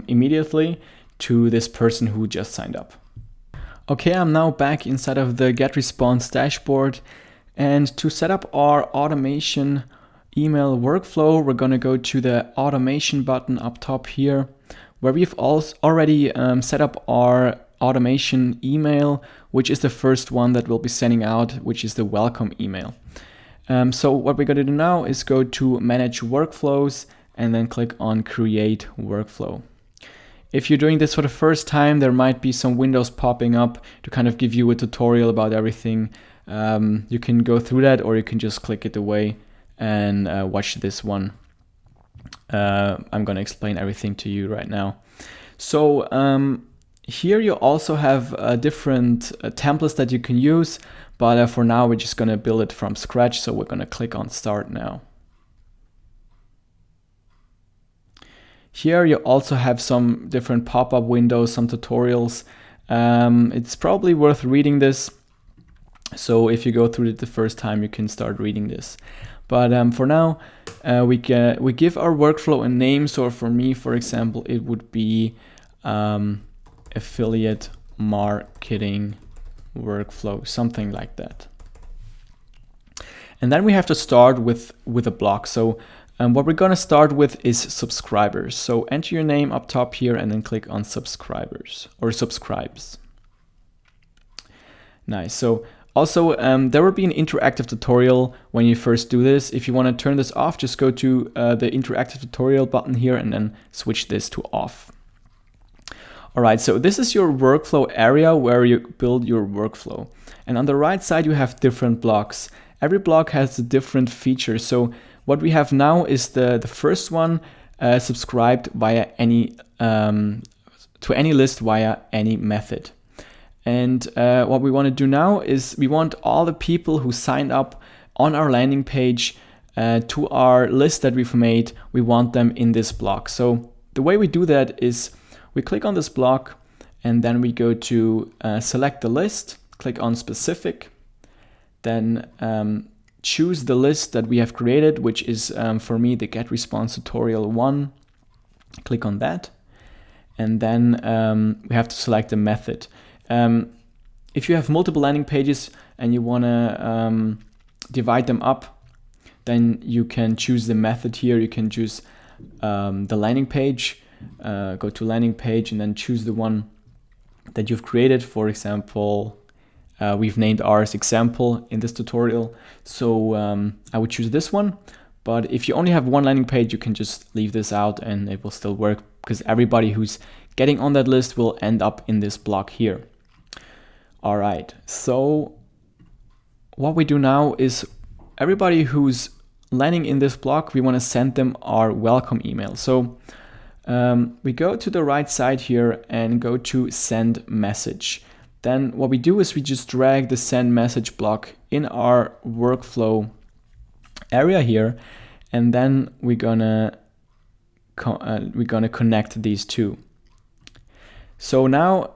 immediately to this person who just signed up. Okay, I'm now back inside of the GetResponse dashboard. And to set up our automation email workflow, we're going to go to the automation button up top here, where we've already set up our automation email, which is the first one that we'll be sending out, which is the welcome email. So what we're going to do now is go to manage workflows and then click on create workflow. If you're doing this for the first time, there might be some windows popping up to kind of give you a tutorial about everything. You can go through that, or you can just click it away and watch this one. I'm going to explain everything to you right now. So here you also have different templates that you can use, but for now we're just going to build it from scratch. So we're going to click on start now. Here you also have some different pop-up windows, some tutorials. It's probably worth reading this. So if you go through it the first time, you can start reading this. But for now, we give our workflow a name. So for me, for example, it would be affiliate marketing workflow, something like that. And then we have to start with a block. So what we're going to start with is subscribers. So enter your name up top here and then click on subscribers or subscribes. Nice. So also, there will be an interactive tutorial when you first do this. If you want to turn this off, just go to the interactive tutorial button here and then switch this to off. All right, so this is your workflow area where you build your workflow. And on the right side, you have different blocks. Every block has a different feature. So what we have now is the first one, subscribed via any to any list via any method. And what we want to do now is we want all the people who signed up on our landing page to our list that we've made, we want them in this block. So the way we do that is we click on this block and then we go to select the list, click on specific, then choose the list that we have created, which is for me the GetResponse tutorial 1. Click on that. And then we have to select the method. If you have multiple landing pages and you want to divide them up, then you can choose the method here. You can choose the landing page, go to landing page and then choose the one that you've created. For example, we've named ours example in this tutorial. So I would choose this one. But if you only have one landing page, you can just leave this out and it will still work because everybody who's getting on that list will end up in this block here. All right, so what we do now is everybody who's landing in this block, we want to send them our welcome email. So we go to the right side here and go to send message. Then what we do is we just drag the send message block in our workflow area here, and then we're gonna connect these two. So now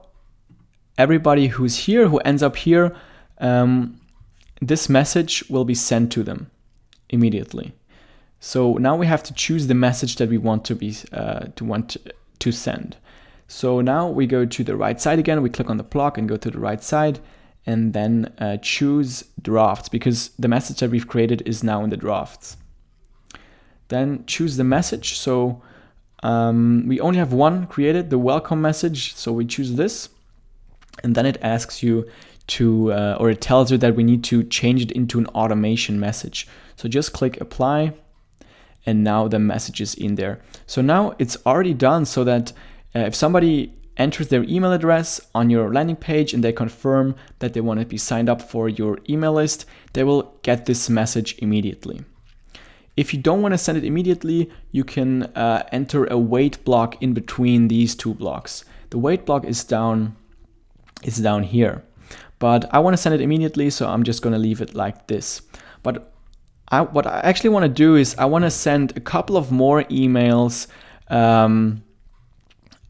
everybody who's here, who ends up here, this message will be sent to them immediately. So now we have to choose the message that we want to send. So now we go to the right side again, we click on the block and go to the right side, and then choose drafts, because the message that we've created is now in the drafts. Then choose the message. So we only have one created, the welcome message. So we choose this, and then it asks you to, or it tells you that we need to change it into an automation message. So just click apply, and now the message is in there. So now it's already done, so that if somebody enters their email address on your landing page and they confirm that they want to be signed up for your email list, they will get this message immediately. If you don't want to send it immediately, you can enter a wait block in between these two blocks. The wait block is down here, but I want to send it immediately, so I'm just going to leave it like this. But what I actually want to do is I want to send a couple of more emails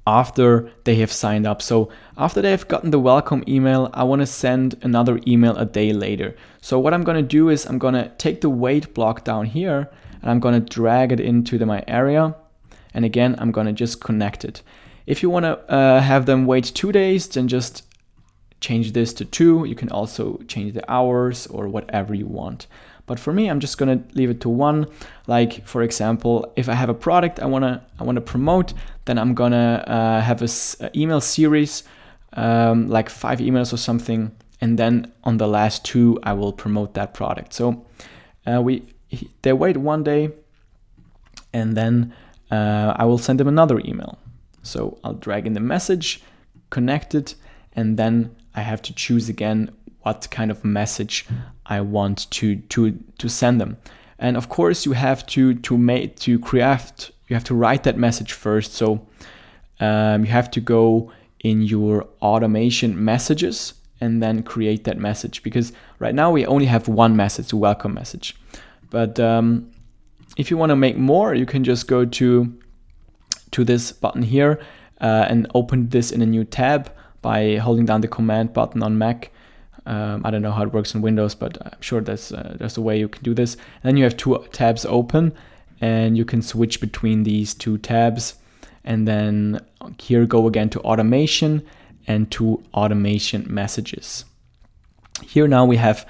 after they have signed up. So after they have gotten the welcome email, I want to send another email a day later. So what I'm going to do is I'm going to take the wait block down here, and I'm going to drag it into my area. And again, I'm going to just connect it. If you want to have them wait 2 days, then just change this to 2. You can also change the hours or whatever you want. But for me, I'm just gonna leave it to 1. Like, for example, if I have a product I wanna promote, then I'm gonna have a email series, like 5 emails or something, and then on the last 2 I will promote that product. So they wait 1 day, and then I will send them another email. So I'll drag in the message, connect it, and then I have to choose again what kind of message I want to send them. And of course, you have to write that message first. So you have to go in your automation messages and then create that message, because right now we only have one message, a welcome message. But if you want to make more, you can just go to this button here and open this in a new tab by holding down the command button on Mac. I don't know how it works in Windows, but I'm sure there's a way you can do this. And then you have 2 tabs open, and you can switch between these 2 tabs. And then here go again to automation and to automation messages. Here now we have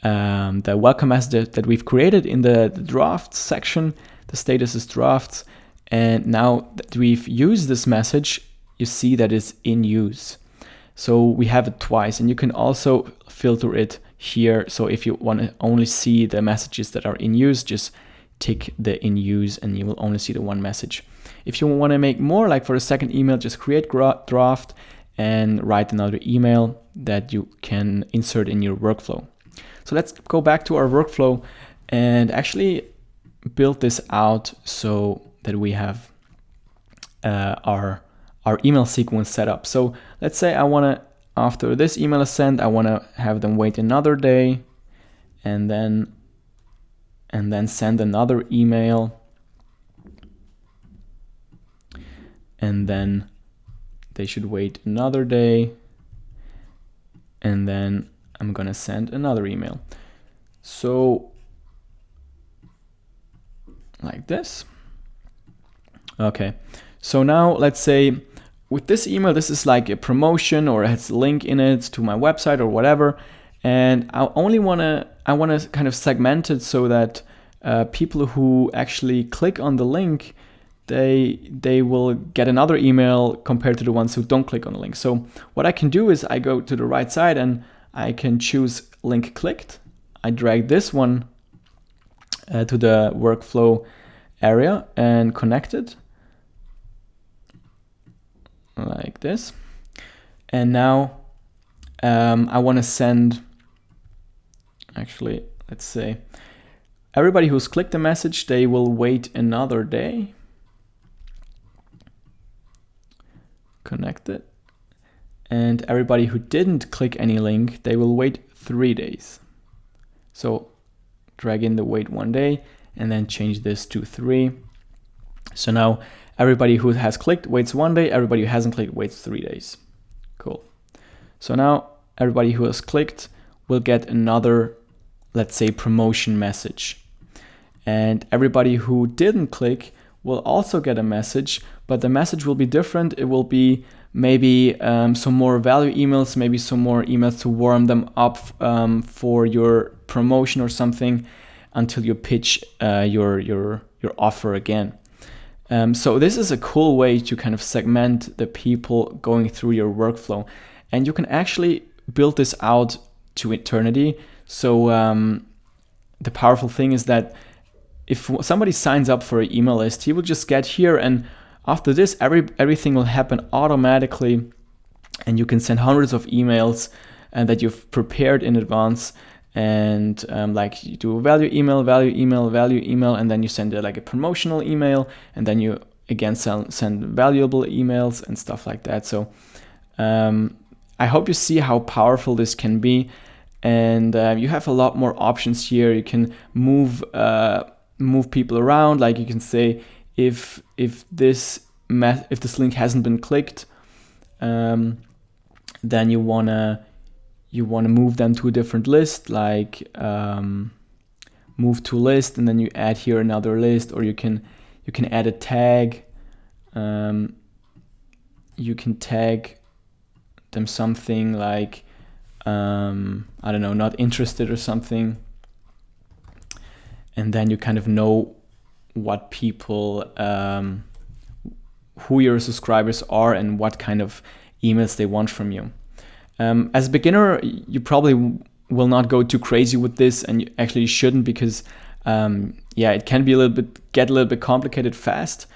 the welcome message that we've created in the drafts section. The status is drafts. And now that we've used this message, you see that it's in use. So we have it twice, and you can also filter it here. So if you want to only see the messages that are in use, just tick the in use and you will only see the one message. If you want to make more, like for a second email, just create draft and write another email that you can insert in your workflow. So let's go back to our workflow and actually build this out so that we have our email sequence set up. So let's say I want to, after this email is sent, I want to have them wait another day, and then send another email, and then they should wait another day, and then I'm gonna send another email. So like this. Okay, so now let's say with this email, this is like a promotion or it has a link in it to my website or whatever, and I want to kind of segment it so that people who actually click on the link, they will get another email compared to the ones who don't click on the link. So what I can do is I go to the right side and I can choose link clicked. I drag this one to the workflow area and connect it like this. And now I want to send, actually, let's say everybody who's clicked the message, they will wait another day. Connect it. And everybody who didn't click any link, they will wait 3 days. So drag in the wait 1 day and then change this to 3. So now everybody who has clicked waits 1 day, everybody who hasn't clicked waits 3 days. Cool. So now everybody who has clicked will get another, let's say, promotion message. And everybody who didn't click will also get a message, but the message will be different. It will be maybe some more value emails, maybe some more emails to warm them up for your promotion or something until you pitch your offer again. So this is a cool way to kind of segment the people going through your workflow, and you can actually build this out to eternity. So the powerful thing is that if somebody signs up for an email list, he will just get here, and after this, everything will happen automatically, and you can send hundreds of emails that you've prepared in advance. And like you do a value email, and then you send like a promotional email, and then you again send valuable emails and stuff like that. So I hope you see how powerful this can be, and you have a lot more options here. You can move people around. Like you can say if this link hasn't been clicked, then you wanna move them to a different list, like move to list, and then you add here another list, or you can add a tag. You can tag them something like I don't know, not interested or something, and then you kind of know what people, who your subscribers are and what kind of emails they want from you. As a beginner, you probably will not go too crazy with this, and you actually shouldn't, because it can be get a little bit complicated fast.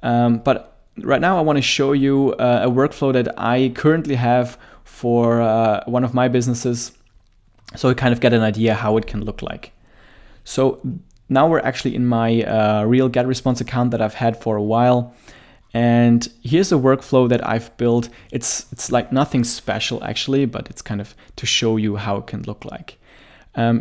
But right now I want to show you a workflow that I currently have for one of my businesses, so you kind of get an idea how it can look like. So now we're actually in my real GetResponse account that I've had for a while. And here's a workflow that I've built. It's like nothing special actually, but it's kind of to show you how it can look like.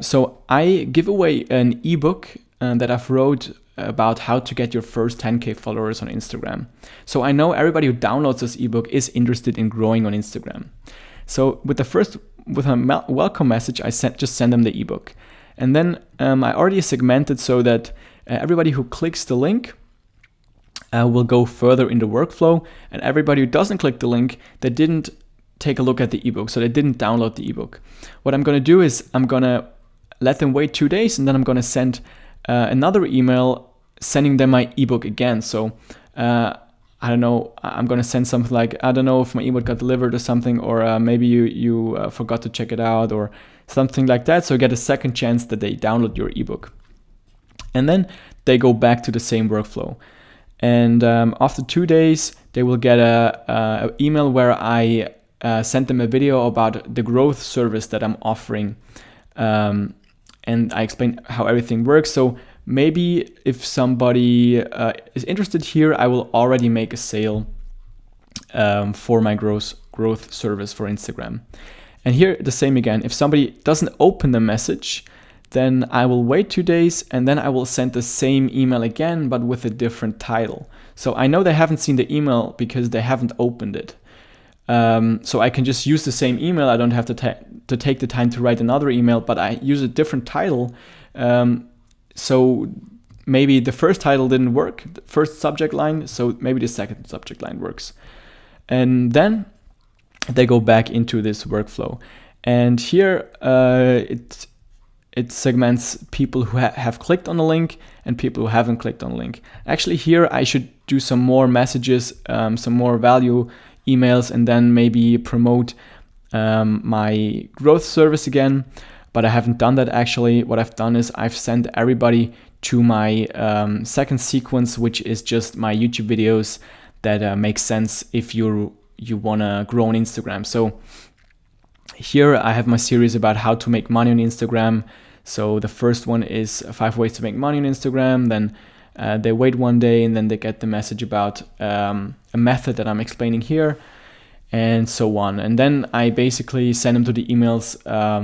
So I give away an ebook that I've wrote about how to get your first 10K followers on Instagram. So I know everybody who downloads this ebook is interested in growing on Instagram. So with a welcome message, I just send them the ebook. And then I already segmented so that everybody who clicks the link will go further in the workflow, and everybody who doesn't click the link, they didn't take a look at the ebook, so they didn't download the ebook. What I'm going to do is I'm going to let them wait 2 days, and then I'm going to send another email sending them my ebook again. So I don't know, I'm going to send something like, I don't know if my ebook got delivered or something, or maybe you forgot to check it out or something like that. So you get a second chance that they download your ebook, and then they go back to the same workflow. And after 2 days, they will get a email where I sent them a video about the growth service that I'm offering. And I explain how everything works. So maybe if somebody is interested here, I will already make a sale for my growth service for Instagram. And here the same again. If somebody doesn't open the message, then I will wait 2 days, and then I will send the same email again, but with a different title. So I know they haven't seen the email because they haven't opened it. So I can just use the same email. I don't have to take the time to write another email, but I use a different title. So maybe the first title didn't work, the first subject line, so maybe the second subject line works. And then they go back into this workflow. And here it segments people who have clicked on the link and people who haven't clicked on the link. Actually, here I should do some more messages, some more value emails, and then maybe promote my growth service again. But I haven't done that actually. What I've done is I've sent everybody to my second sequence, which is just my YouTube videos that make sense if you want to grow on Instagram. So here I have my series about how to make money on Instagram. So the first one is 5 ways to make money on Instagram. Then they wait 1 day, and then they get the message about a method that I'm explaining here, and so on. And then I basically send them to the emails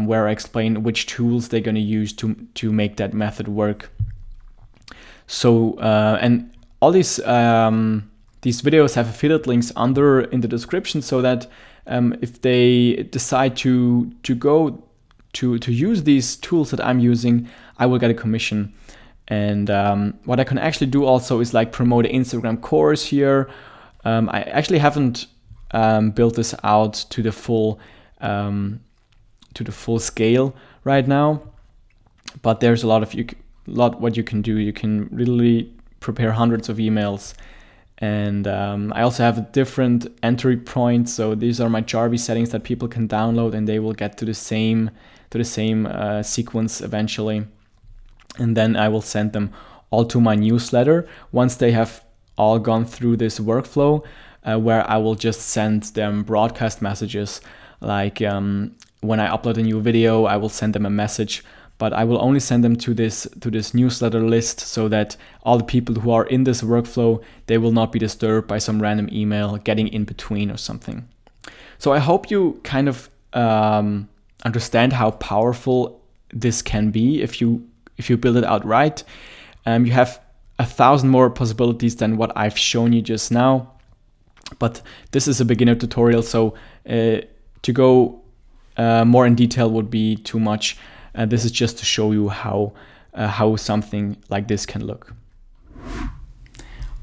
where I explain which tools they're going to use to make that method work. So and all these videos have affiliate links in the description, so that if they decide to go to use these tools that I'm using, I will get a commission. And what I can actually do also is like promote an Instagram course here. I actually haven't built this out to the full scale right now, but there's a lot what you can do. You can really prepare hundreds of emails, and I also have a different entry point. So these are my Jarvis settings that people can download, and they will get to the same sequence eventually. And then I will send them all to my newsletter once they have all gone through this workflow, where I will just send them broadcast messages. Like when I upload a new video, I will send them a message, but I will only send them to this newsletter list, so that all the people who are in this workflow, they will not be disturbed by some random email getting in between or something. So I hope you kind of understand how powerful this can be if you build it out right. You have 1,000 more possibilities than what I've shown you just now, but this is a beginner tutorial, so to go more in detail would be too much. This is just to show you how something like this can look.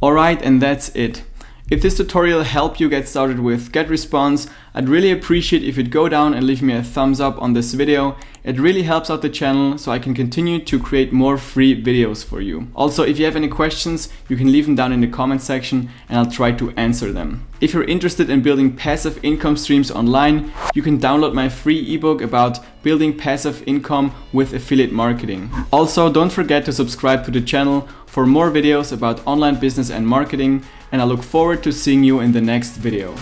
Alright, and that's it. If this tutorial helped you get started with GetResponse, I'd really appreciate if you'd go down and leave me a thumbs up on this video. It really helps out the channel so I can continue to create more free videos for you. Also, if you have any questions, you can leave them down in the comment section and I'll try to answer them. If you're interested in building passive income streams online, you can download my free ebook about building passive income with affiliate marketing. Also, don't forget to subscribe to the channel for more videos about online business and marketing, and I look forward to seeing you in the next video.